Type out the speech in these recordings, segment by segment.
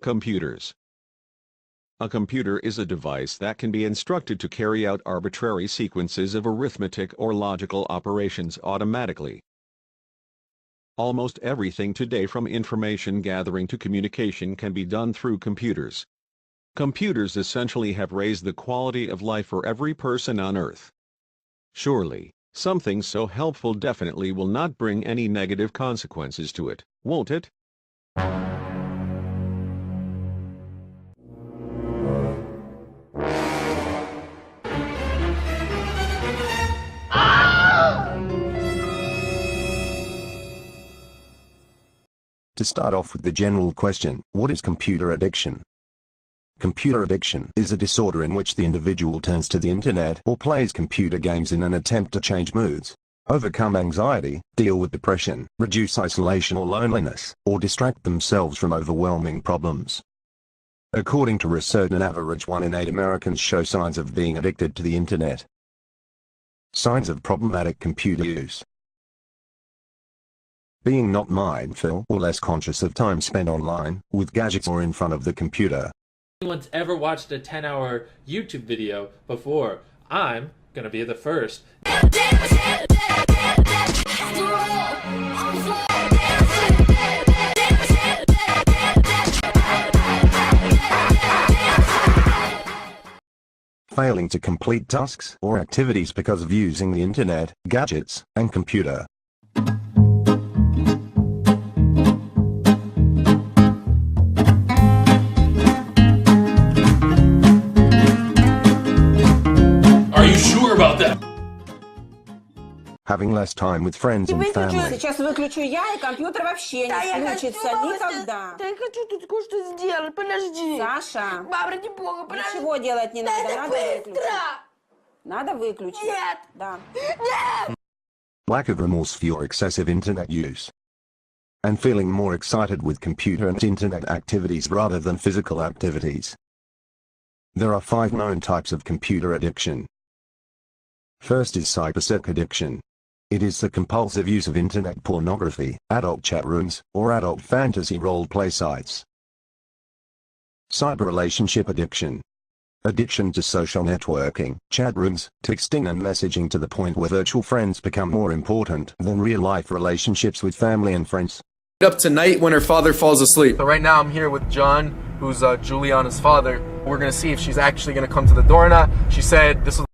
Computers. A computer is a device that can be instructed to carry out arbitrary sequences of arithmetic or logical operations automatically. Almost everything today, from information gathering to communication, can be done through computers. Computers essentially have raised the quality of life for every person on Earth. Surely, something so helpful definitely will not bring any negative consequences to it, won't it? To start off with the general question, what is computer addiction? Computer addiction is a disorder in which the individual turns to the internet or plays computer games in an attempt to change moods, overcome anxiety, deal with depression, reduce isolation or loneliness, or distract themselves from overwhelming problems. According to research, an average 1 in 8 Americans show signs of being addicted to the internet. Signs of problematic computer use: being not mindful or less conscious of time spent online, with gadgets or in front of the computer. Anyone's ever watched a 10-hour YouTube video before, I'm gonna be the first. Failing to complete tasks or activities because of using the internet, gadgets, and computer. Are you sure about that? Having less time with friends and family. Сейчас выключу я, и компьютер вообще не включится никогда. Да я хочу тут кое-что сделать, подожди. Саша, Баб, ради бога, подожди. ничего делать не надо, надо выключить. Быстро! Надо выключить. Нет! Да. Нет! Lack of remorse for your excessive internet use. And feeling more excited with computer and internet activities rather than physical activities. There are 5 known types of computer addiction. First is cybersex addiction. It is the compulsive use of internet pornography, adult chat rooms, or adult fantasy role-play sites. Cyber relationship addiction. Addiction to social networking, chat rooms, texting and messaging to the point where virtual friends become more important than real-life relationships with family and friends. Up tonight when her father falls asleep. So right now I'm here with John, who's Juliana's father. We're gonna see if she's actually gonna come to the door or not. She said this was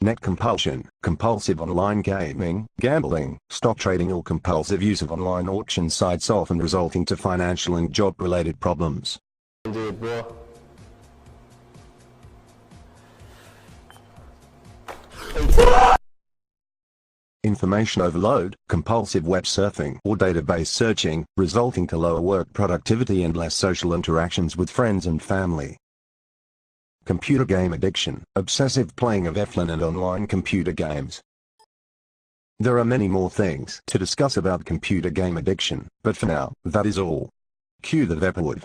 Net compulsion, compulsive online gaming, gambling, stock trading or compulsive use of online auction sites, often resulting to financial and job-related problems. Information overload, compulsive web surfing or database searching, resulting to lower work productivity and less social interactions with friends and family. Computer game addiction, obsessive playing of offline and online computer games. There are many more things to discuss about computer game addiction, but for now, that is all. Cue the Vapor Wood.